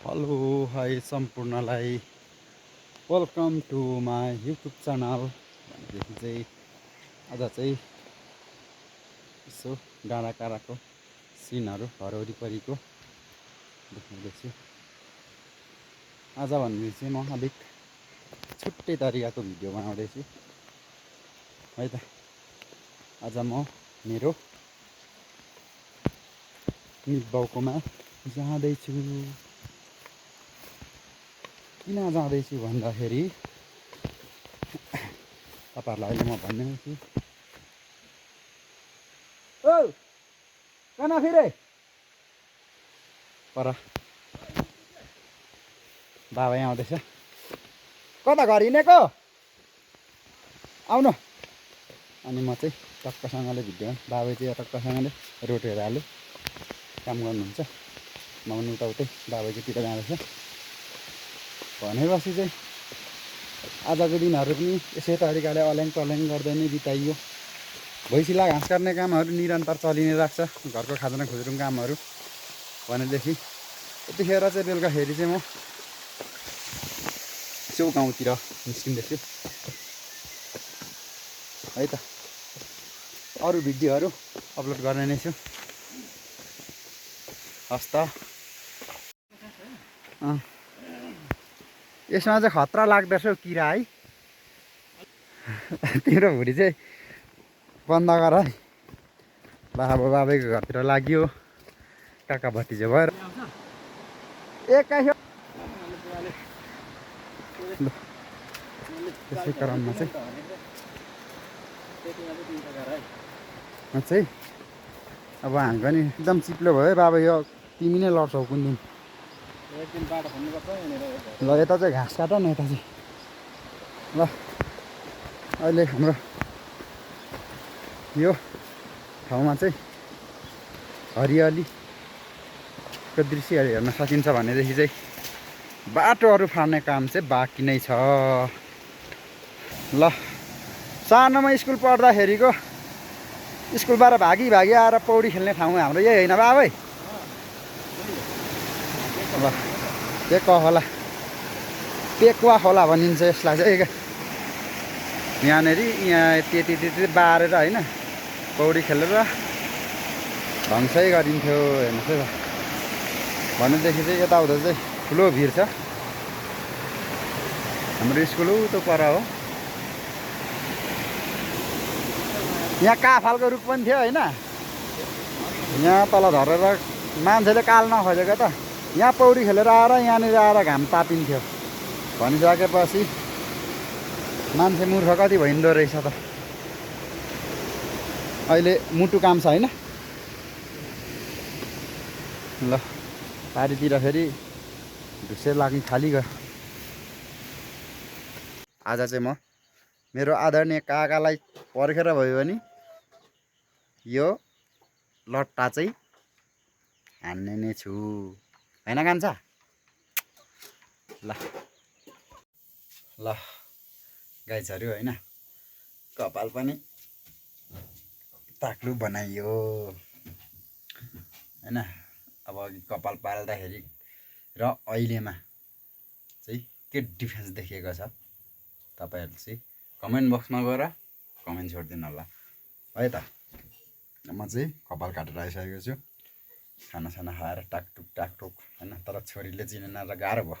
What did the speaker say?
Hello hi सम्पूर्णलाई welcome to my YouTube channel. भनेदेखि चाहिँ आज चाहिँ यसो डाँडाकाँडाको सिनहरू घर वरिपरिको देखाउँदैछु। आज भनेपछि चाहिँ म अलिक छुट्टै तरिकाको भिडियो बनाउँदैछु है त। आज म मेरो निबाउकोमा जाँदैछु। किन जाँदैछु भन्दाखेरि तपाईँहरूलाई अहिले म भन्दैछु। ओ कना फिरे पर बाबा यहाँ आउँदैछ। कता घर हिँडेको आउनु। अनि म चाहिँ टक्कसँगले भिडियो बाबा चाहिँ टक्कसँगले रोटीहरू हाल्यो काम गर्नुहुन्छ। म पनि उताउतै बाबा चाहिँ तिर जाँदैछ भनेपछि चाहिँ आजको दिनहरू पनि यसै तरिकाले अल्याङ पल्याङ गर्दै नै बिताइयो। भैँसीलाई घाँस काट्ने कामहरू निरन्तर चलि नै राख्छ, घरको खाजाना खुजुरुङ कामहरू भनेदेखि यतिखेर चाहिँ बेलुकाखेरि चाहिँ म छेउ गाउँतिर निस्किँदैछु है त। अरू भिडियोहरू अपलोड गर्ने नै छु। हस् त। यसमा चाहिँ खतरा लाग्दछ हौ किरा है। तिम्रो भुँडी चाहिँ बन्द गर है। बाबैको घरतिर लाग्यो काका भतिजो भएर एक्काइस त्यसै क्रममा चाहिँ अब हामी पनि एकदम चिप्लो भयो बाबा। यो तिमी नै लड्छौ कुन दिन। ल यता चाहिँ घाँस काट न यता चाहिँ। ल अहिले हाम्रो यो ठाउँमा चाहिँ हरियालीको दृश्यहरू हेर्न सकिन्छ भनेदेखि चाहिँ बाटोहरू फाड्ने काम चाहिँ बाँकी नै छ। ल सानोमा स्कुल पढ्दाखेरिको स्कुलबाट भागी आएर पौडी खेल्ने ठाउँ हाम्रो यही होइन बाबै। ल पेकुवा खोला भनिन्छ यसलाई चाहिँ। यहाँनिर यहाँ त्यति बारेर होइन पौडी खेलेर भङ्सै गरिन्थ्यो हेर्नुहोस् है। भनेदेखि चाहिँ यताउता चाहिँ ठुलो भिड छ। हाम्रो स्कुल उतो पर हो। यहाँ काफालको रुख पनि थियो होइन। यहाँ तल झरेर मान्छेले काल नखोजेको त यहाँ पौडी खेलेर आएर यहाँनिर आएर घाम तापिन्थ्यो भनिसकेपछि मान्छे मूर्ख कति भइन्दो रहेछ त। अहिले मुटु काम छ होइन। ल पारितिर फेरि ढुसे लाग्ने खाली गयो। आज चाहिँ म मेरो आदरणीय काकालाई पर्खेर भयो भने यो लट्टा चाहिँ हान्ने नै छु होइन कान्छा। ल ल गाइजहरू होइन कपाल पनि ताक्लु बनाइयो होइन। अब अघि कपाल पाल्दाखेरि र अहिलेमा चाहिँ के डिफ्रेन्स देखिएको छ तपाईँहरूले चाहिँ कमेन्ट बक्समा गएर कमेन्ट छोडिदिनु होला है त। म चाहिँ कपाल काटेर आइसकेको छु खानासाना खाएर टाकटुक होइन। तर छोरीले चिनेन र गाह्रो भयो।